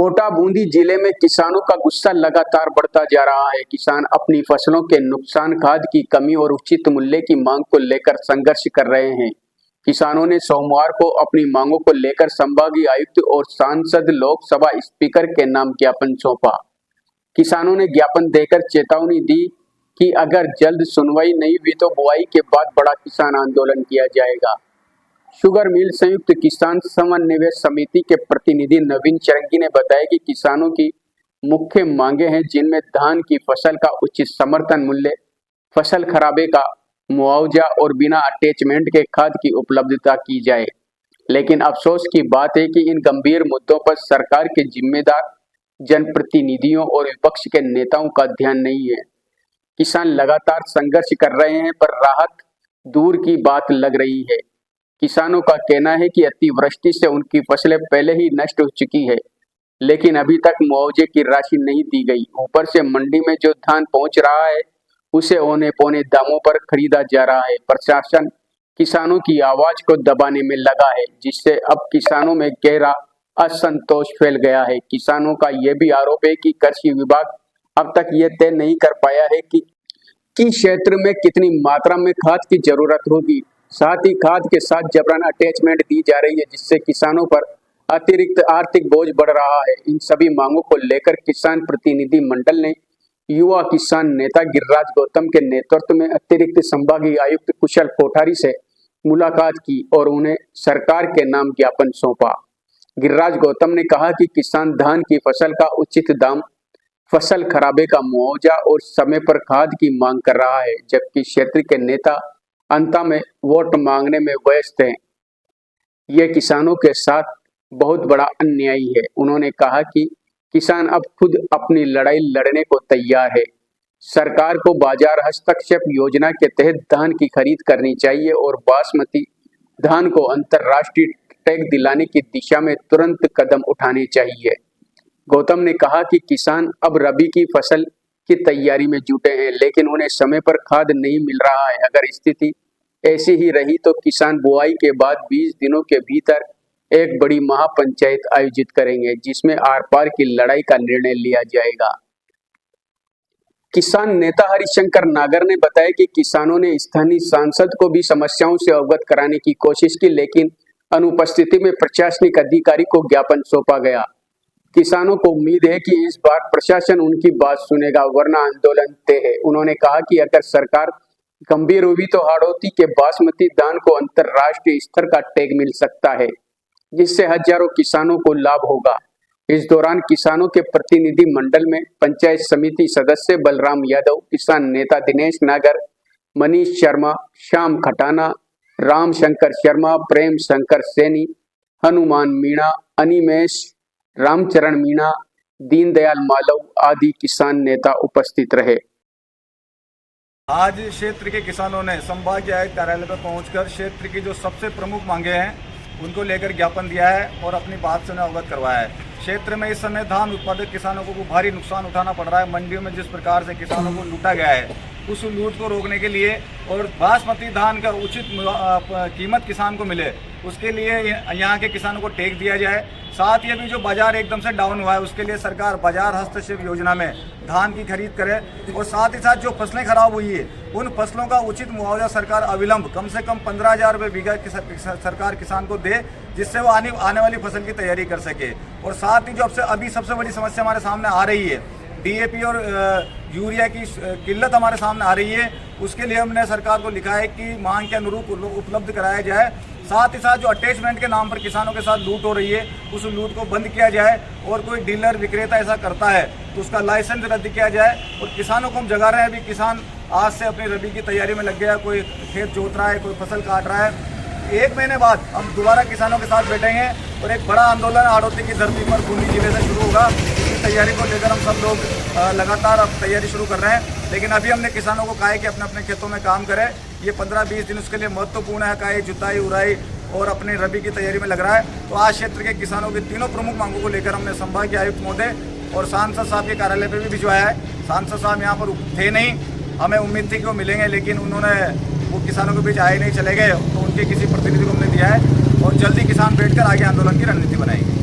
कोटा बूंदी जिले में किसानों का गुस्सा लगातार बढ़ता जा रहा है। किसान अपनी फसलों के नुकसान, खाद की कमी और उचित मूल्य की मांग को लेकर संघर्ष कर रहे हैं। किसानों ने सोमवार को अपनी मांगों को लेकर संभागीय आयुक्त और सांसद लोकसभा स्पीकर के नाम ज्ञापन सौंपा। किसानों ने ज्ञापन देकर चेतावनी दी कि अगर जल्द सुनवाई नहीं हुई तो बुआई के बाद बड़ा किसान आंदोलन किया जाएगा। शुगर मिल संयुक्त किसान समन्वय समिति के प्रतिनिधि नवीन चरंगी ने बताया कि किसानों की मुख्य मांगे हैं, जिनमें धान की फसल का उचित समर्थन मूल्य, फसल खराबे का मुआवजा और बिना अटैचमेंट के खाद की उपलब्धता की जाए। लेकिन अफसोस की बात है कि इन गंभीर मुद्दों पर सरकार के जिम्मेदार जनप्रतिनिधियों और विपक्ष के नेताओं का ध्यान नहीं है। किसान लगातार संघर्ष कर रहे हैं, पर राहत दूर की बात लग रही है। किसानों का कहना है कि अतिवृष्टि से उनकी फसलें पहले ही नष्ट हो चुकी है, लेकिन अभी तक मुआवजे की राशि नहीं दी गई। ऊपर से मंडी में जो धान पहुंच रहा है उसे औने पौने दामों पर खरीदा जा रहा है। प्रशासन किसानों की आवाज को दबाने में लगा है, जिससे अब किसानों में गहरा असंतोष फैल गया है। किसानों का यह भी आरोप है कि कृषि विभाग अब तक ये तय नहीं कर पाया है कि क्षेत्र में कितनी मात्रा में खाद की जरूरत होगी। साथ ही खाद के साथ जबरन अटैचमेंट दी जा रही है, जिससे किसानों पर अतिरिक्त आर्थिक बोझ बढ़ रहा है। इन सभी मांगों को लेकर किसान प्रतिनिधि मंडल ने युवा किसान नेता गिरिराज गौतम के नेतृत्व में अतिरिक्त संभागीय आयुक्त कुशल कोठारी से मुलाकात की और उन्हें सरकार के नाम ज्ञापन सौंपा। गिरिराज गौतम ने कहा कि किसान धान की फसल का उचित दाम, फसल खराबे का मुआवजा और समय पर खाद की मांग कर रहा है, जबकि क्षेत्र के नेता अंत में वोट मांगने में व्यस्त हैं। यह किसानों के साथ बहुत बड़ा अन्याय है। उन्होंने कहा कि किसान अब खुद अपनी लड़ाई लड़ने को तैयार है। सरकार को बाजार हस्तक्षेप योजना के तहत धान की खरीद करनी चाहिए और बासमती धान को अंतर्राष्ट्रीय टैग दिलाने की दिशा में तुरंत कदम उठाने चाहिए। गौतम ने कहा कि किसान अब रबी की फसल की तैयारी में जुटे हैं, लेकिन उन्हें समय पर खाद नहीं मिल रहा है। अगर स्थिति ऐसी ही रही तो किसान बुआई के बाद 20 दिनों के भीतर एक बड़ी महापंचायत आयोजित करेंगे, जिसमें आर पार की लड़ाई का निर्णय लिया जाएगा। किसान नेता हरिशंकर नागर ने बताया कि किसानों ने स्थानीय सांसद को भी समस्याओं से अवगत कराने की कोशिश की, लेकिन अनुपस्थिति में प्रशासनिक अधिकारी को ज्ञापन सौंपा गया। किसानों को उम्मीद है कि इस बार प्रशासन उनकी बात सुनेगा, वरना आंदोलन तय है। उन्होंने कहा कि अगर सरकार गंभीर हुई तो हाड़ौती के बासमती धान को अंतर्राष्ट्रीय स्तर का टैग मिल सकता है, जिससे हजारों किसानों को लाभ होगा। इस दौरान किसानों के प्रतिनिधि मंडल में पंचायत समिति सदस्य बलराम यादव, किसान नेता दिनेश नागर, मनीष शर्मा, श्याम खटाना, राम शंकर शर्मा, प्रेम शंकर सैनी, हनुमान मीणा, अनिमेश, रामचरण मीणा, दीनदयाल मालव आदि किसान नेता उपस्थित रहे। आज क्षेत्र के किसानों ने संभागीय आयुक्त कार्यालय पर पहुंचकर क्षेत्र की जो सबसे प्रमुख मांगे हैं उनको लेकर ज्ञापन दिया है और अपनी बात से उन्हें अवगत करवाया है। क्षेत्र में इस समय धान उत्पादक किसानों को भारी नुकसान उठाना पड़ रहा है। मंडियों में जिस प्रकार से किसानों को लूटा गया है, उस लूट को रोकने के लिए और बासमती धान का उचित कीमत किसान को मिले, उसके लिए यहाँ के किसानों को टैग दिया जाए। साथ ही अभी जो बाजार एकदम से डाउन हुआ है, उसके लिए सरकार बाजार हस्तक्षेप योजना में धान की खरीद करे और साथ ही साथ जो फसलें खराब हुई है उन फसलों का उचित मुआवजा सरकार अविलंब कम से कम 15,000 रुपये बीघा सरकार किसान को दे, जिससे वो आने वाली फसल की तैयारी कर सके। और साथ ही जो अभी सबसे बड़ी समस्या हमारे सामने आ रही है, डीएपी और यूरिया की किल्लत हमारे सामने आ रही है, उसके लिए हमने सरकार को लिखा है कि मांग के अनुरूप उपलब्ध कराया जाए। साथ ही साथ जो अटैचमेंट के नाम पर किसानों के साथ लूट हो रही है, उस लूट को बंद किया जाए और कोई डीलर विक्रेता ऐसा करता है तो उसका लाइसेंस रद्द किया जाए। और किसानों को हम जगा रहे हैं, अभी किसान आज से अपनी रबी की तैयारी में लग गया, कोई खेत जोत रहा है, कोई फसल काट रहा है। 1 महीने बाद हम दोबारा किसानों के साथ बैठेंगे और एक बड़ा आंदोलन हाड़ौती की धरती पर बूंदी जिले से शुरू होगा। इस तैयारी को लेकर हम सब लोग लगातार अब तैयारी शुरू कर रहे हैं, लेकिन अभी हमने किसानों को कहा है कि अपने अपने खेतों में काम करें। ये 15-20 दिन उसके लिए महत्वपूर्ण है, काई, जुताई, उराई और अपनी रबी की तैयारी में लग रहा है। तो आज क्षेत्र के किसानों की तीनों प्रमुख मांगों को लेकर हमने संभागीय आयुक्त महोदय और सांसद साहब के कार्यालय पर भी भिजवाया है। सांसद साहब यहाँ पर थे नहीं, हमें उम्मीद थी कि वो मिलेंगे, लेकिन उन्होंने वो किसानों के बीच आए नहीं, चले गए। तो उनके किसी प्रतिनिधि को हमने दिया है और जल्दी किसान बैठकर आगे आंदोलन की रणनीति बनाएंगे।